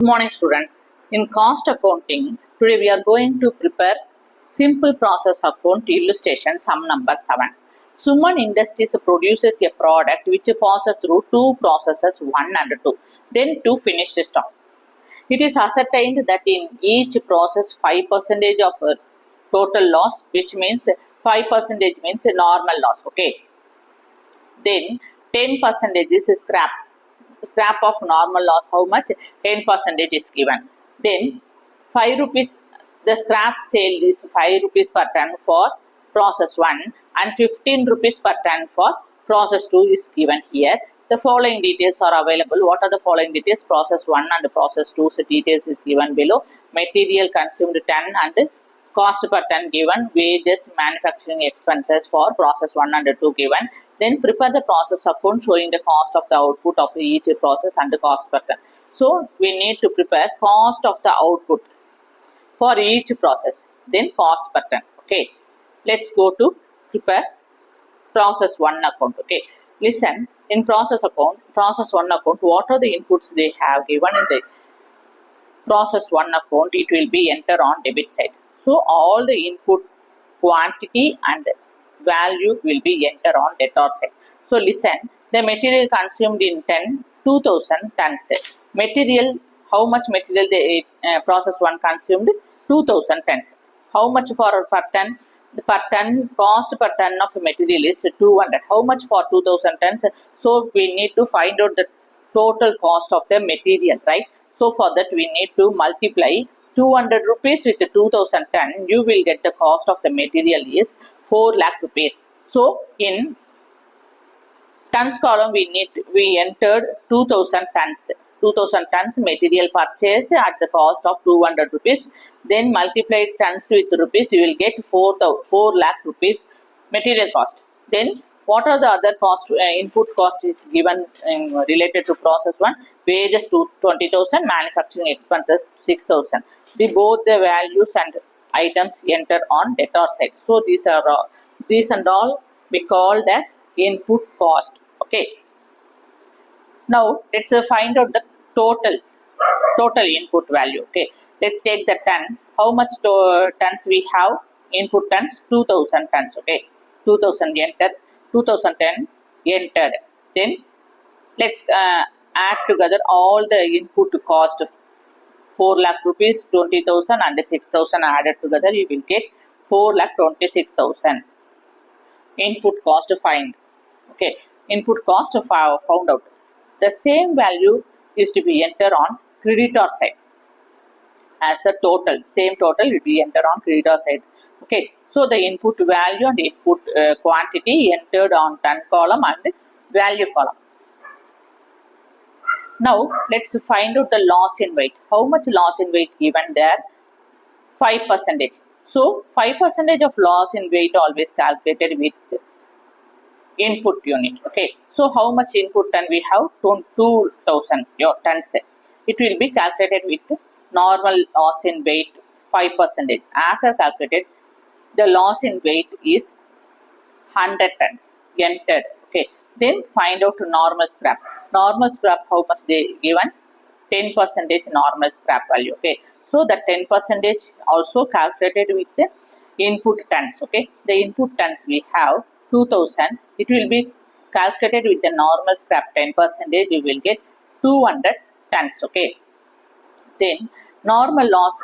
Good morning students. In cost accounting, today we are going to prepare simple process account illustration sum number 7. Suman Industries produces a product which passes through two processes 1 and 2, then to finished stock. It is ascertained that in each process 5% of total loss, which means 5% means a normal loss. Okay. Then 10% is scrap of normal loss. How much? 10% is given. Then 5 rupees, the scrap sale is 5 rupees per ton for process 1 and 15 rupees per ton for process 2 is given here. The following details are available. What are the following details? Process 1 and process 2 details is given below. Material consumed 10 and cost per ton given. Wages, manufacturing expenses for process 1 and 2 given. Then prepare the process account showing the cost of the output of each process and the cost per ton. So we need to prepare cost of the output for each process, then cost per ton. Okay, let's go to prepare process 1 account. Okay, listen, in process 1 account, what are the inputs they have given in the process 1 account? It will be entered on debit side. So all the input quantity and value will be entered on debtor side. So listen, the material consumed in 2000 tons. Material, how much material the process 1 consumed? 2000 tons. How much for per ton? The per ton cost per ton of material is 200. How much for 2000 tons? So we need to find out the total cost of the material, right? So for that we need to multiply 200 rupees with 2000 ton. You will get the cost of the material is 4 lakh rupees. So in tons column we entered 2000 tons. 2000 tons material purchased at the cost of 200 rupees. Then multiplied tons with rupees, you will get 4 lakh rupees material cost. Then what are the other cost? Input cost is given related to process 1. Wages to 20,000, manufacturing expenses 6,000. Both the values and items enter on debtor side. So these and all we called as input cost. Okay. Now let's find out the total input value. Okay, let's take the ton. How much tons we have? Input tons 2000 tons. Okay, 2000 entered, 2010 entered. Then let's add together all the input cost of 4 lakh rupees, 20,000 and 6,000 added together. You will get 4 lakh 26,000. Input cost to find. Okay, input cost found out. The same value is to be entered on creditor side as the total. Same total will be entered on creditor side. Okay, so the input value and input quantity entered on ton column and value column. Now let's find out the loss in weight. How much loss in weight given there? 5%. So 5% of loss in weight always calculated with input unit. Okay, so how much input ton we have? 2,000 tons. It will be calculated with normal loss in weight 5%. After calculated, the loss in weight is 100 tons entered. Okay, then find out normal scrap. Normal scrap, how much they given? 10% normal scrap value. Okay, so the 10% also calculated with the input tons. Okay, the input tons we have 2000. It will be calculated with the normal scrap 10%. You will get 200 tons. Okay, then normal loss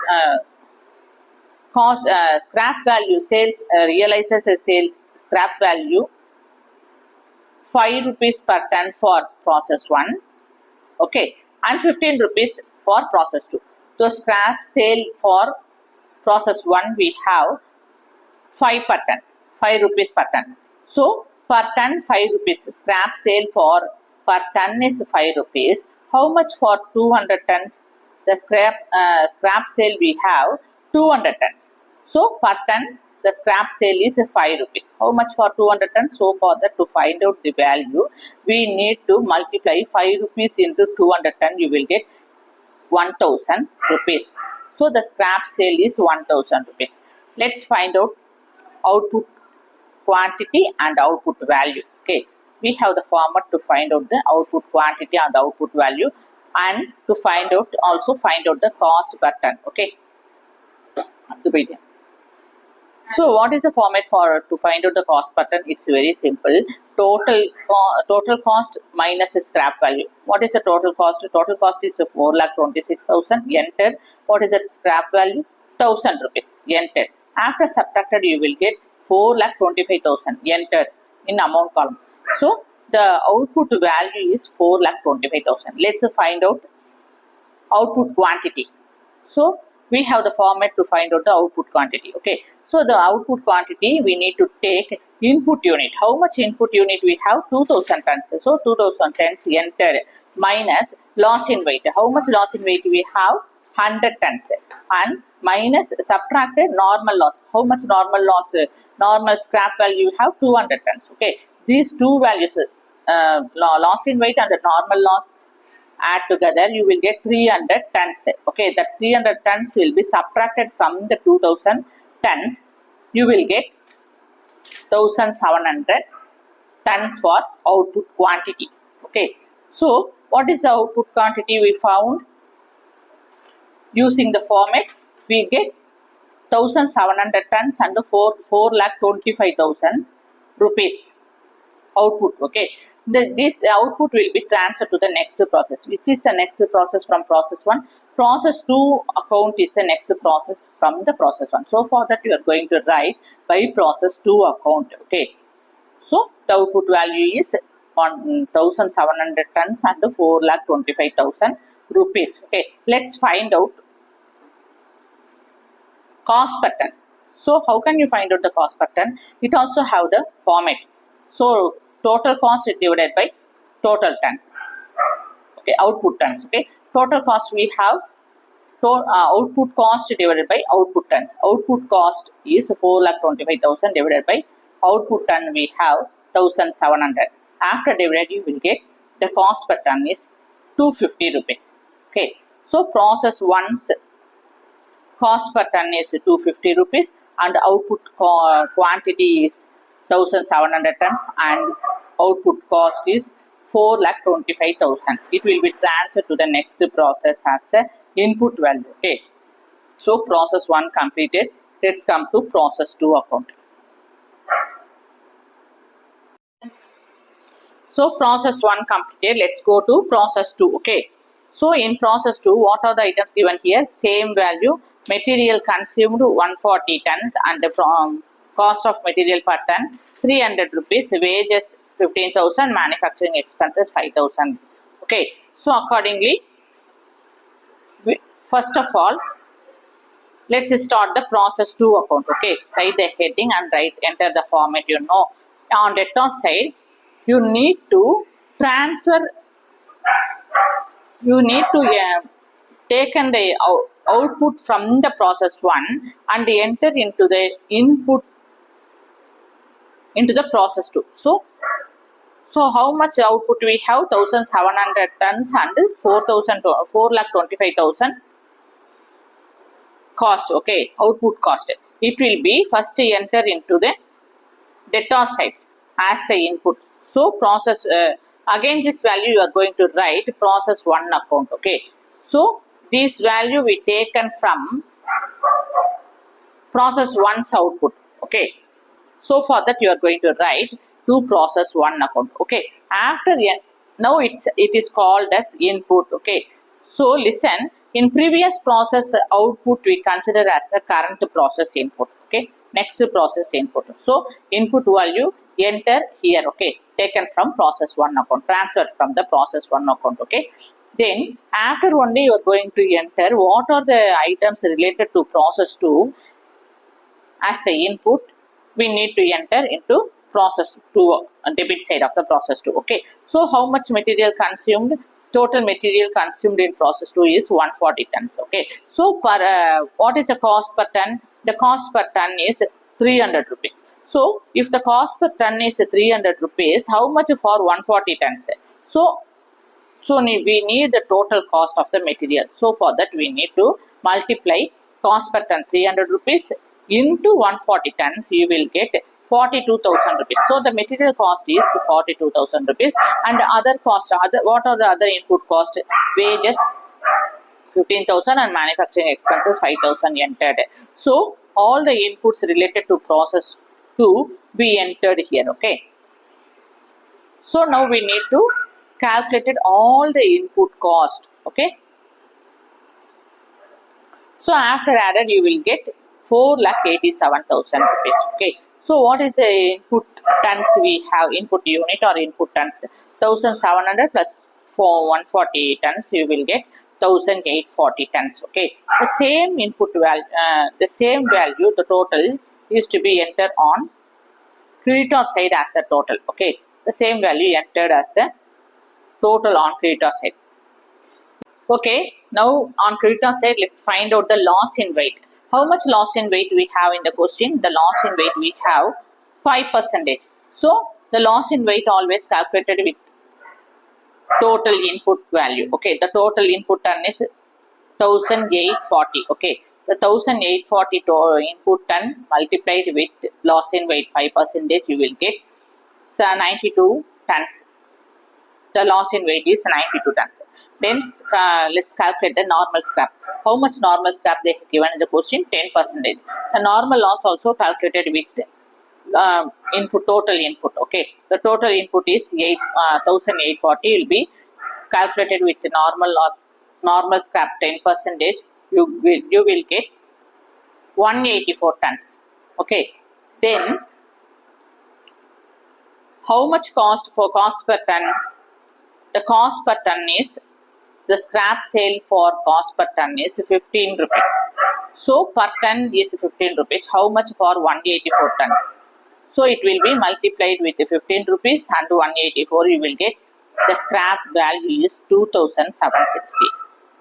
cost scrap value sales realizes a sales scrap value 5 rupees per ton for process 1. Okay, and 15 rupees for process 2. So scrap sale for process 1 we have 5 per ton, 5 rupees per ton. So per ton 5 rupees. Scrap sale for per ton is 5 rupees. How much for 200 tons? The scrap sale we have 200 tons. So per ton the scrap sale is 5 rupees. How much for 200 tons? So for that, to find out the value, we need to multiply 5 rupees into 200 ton. You will get 1000 rupees. So the scrap sale is 1000 rupees. Let's find out output quantity and output value. Okay, we have the format to find out the output quantity and output value. and to find out the cost per ton. Okay. So what is the format for to find out the cost per ton? It's very simple. Total cost minus scrap value. What is the total cost? Total cost is 4,26,000. Enter. What is the scrap value? 1,000 rupees. Enter. After subtracted, you will get 4,25,000. Enter in amount column. So the output value is 4,25,000. Let's find out output quantity. So we have the format to find out the output quantity. Okay. So the output quantity, we need to take input unit. How much input unit we have? 2,000 tons. So 2,000 tons entered minus loss in weight. How much loss in weight we have? 100 tons. And minus subtracted normal loss. How much normal loss? Normal scrap value you have 200 tons. Okay. These two values, loss in weight and the normal loss, add together, you will get 300 tons. Okay, that 300 tons will be subtracted from the 2000 tons. You will get 1700 tons for output quantity. Okay, so what is the output quantity we found? Using the format, we get 1700 tons and 4,25,000 rupees output. Okay. This output will be transferred to the next process. Which is the next process from process 1? Process 2 account is the next process from the process 1. So for that you are going to write by process 2 account. Okay. So the output value is 1,700 tons and 4,25,000 rupees. Okay. Let's find out cost per ton. So how can you find out the cost per ton? It also have the format. So total cost is divided by total tons. Okay, output tons. Okay, total cost we have output cost divided by output tons. Output cost is 4,25,000 divided by output ton we have 1,700. After divided you will get the cost per ton is 250 rupees. Okay, so process 1's cost per ton is 250 rupees and output quantity is 1,700 tons and output cost is 4,25,000. It will be transferred to the next process as the input value. Okay. So process 1 completed. Let's come to process 2 account. So process 1 completed. Let's go to process 2. Okay. So in process 2, what are the items given here? Same value. Material consumed 140 tons and the cost of material per ton 300 rupees, wages 15,000, manufacturing expenses 5,000. Okay, so accordingly, first of all, let's start the process 2 account. Okay, write the heading and enter the format. You know, on debtor side, you need to transfer. You need to taken the output from the process 1 and enter into the input into the process 2. So how much output we have? 1,700 tons and 4,25,000 cost. Okay, output cost. It will be first enter into the debtor side as the input. So process again this value you are going to write process 1 account. Okay, so this value we taken from process 1's output. Okay, so for that you are going to write to process 1 account. Okay, after now it is called as input. Okay, so listen, in previous process output we consider as the current process input. Okay, next process input. So input value enter here. Okay, taken from process 1 account, transferred from the process 1 account. Okay, then after only you are going to enter what are the items related to process 2 as the input. We need to enter into process 2, debit side of the process 2. Okay, so how much material consumed? Total material consumed in process 2 is 140 tons. Okay, so what is the cost per ton? The cost per ton is 300 rupees. So if the cost per ton is 300 rupees, how much for 140 tons? So we need the total cost of the material. So for that we need to multiply cost per ton 300 rupees into 140 tons. You will get 42,000 rupees. So the material cost is 42,000 rupees, and the other cost, what are the other input cost? Wages 15,000 and manufacturing expenses 5,000 entered. So all the inputs related to process 2 we entered here. Okay. So now we need to calculate all the input cost. Okay. So after added you will get 4,87,000 rupees. Okay. So what is the input tons we have? Input unit or input tons? 1,700 plus 140 tons you will get 1,840 tons. Okay. The same input value, the total is to be entered on creditor side as the total. Okay. The same value entered as the total on creditor side. Okay, now on creditor side, let's find out the loss in weight. How much loss in weight we have in the question? The loss in weight we have 5%. So the loss in weight always calculated with total input value. Okay, the total input ton is 1,840. Okay, the 1,840 input ton multiplied with loss in weight 5%, you will get 92 tons. The loss in weight is 92 tons. Then let's calculate the normal scrap. How much normal scrap they have given in the question? 10%. The normal loss also calculated with total input. Okay, the total input is 1,840 will be calculated with the normal scrap 10%. You will get 184 tons. Okay, then how much cost per ton? The cost per ton is, the scrap sale for cost per ton is 15 rupees. So per ton is 15 rupees. How much for 184 tons? So it will be multiplied with 15 rupees and 184. You will get the scrap value is 2,760.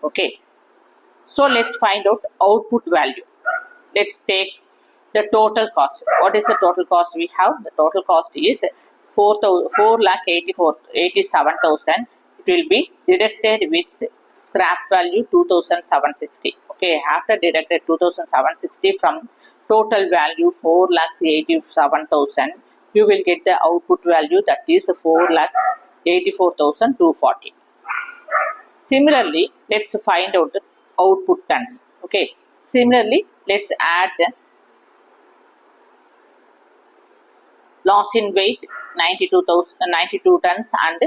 Okay. So let's find out output value. Let's take the total cost. What is the total cost we have? The total cost is 4,87,000. It will be deducted with scrap value 2,760. Okay, after deducted 2,760 from total value 4,87,000, you will get the output value, that is 4,84,240. Similarly, let's find out the output tons. Okay, similarly, let's add the loss in weight 92 tons and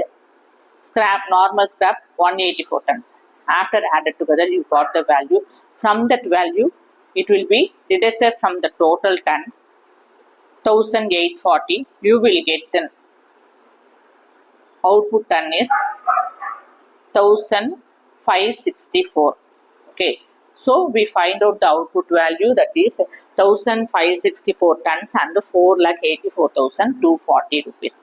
normal scrap 184 tons. After added together, you got the value. From that value, it will be deducted from the total ton 1,840. You will get the output ton is 1,564. Okay. So we find out the output value, that is 1,564 tons and 4,84,240 rupees.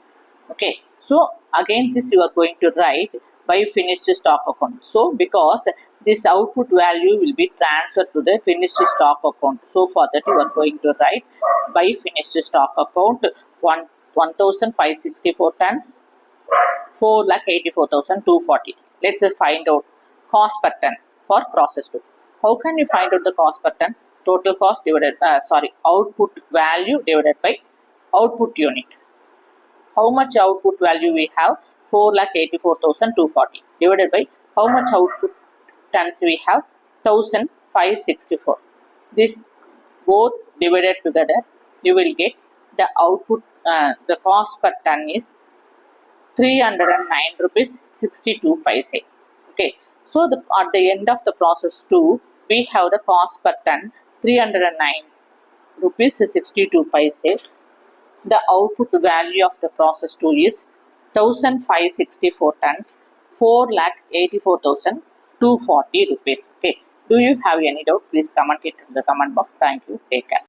Okay. So again this you are going to write by finished stock account. So because this output value will be transferred to the finished stock account. So for that you are going to write by finished stock account 1,564 tons, 4,84,240. Let's find out cost per ton for process 2. How can you find out the cost per ton? Total cost divided, output value divided by output unit. How much output value we have? 4,84,240 divided by how much output tons we have? 1,564. This both divided together, you will get the output. The cost per ton is 309 rupees 62 paise. Okay. So at the end of the process 2, we have the cost per ton 309 rupees 62 paise. The output value of the process 2 is 1,564 tons, 4,84,240 rupees. Okay. Do you have any doubt? Please comment it in the comment box. Thank you. Take care.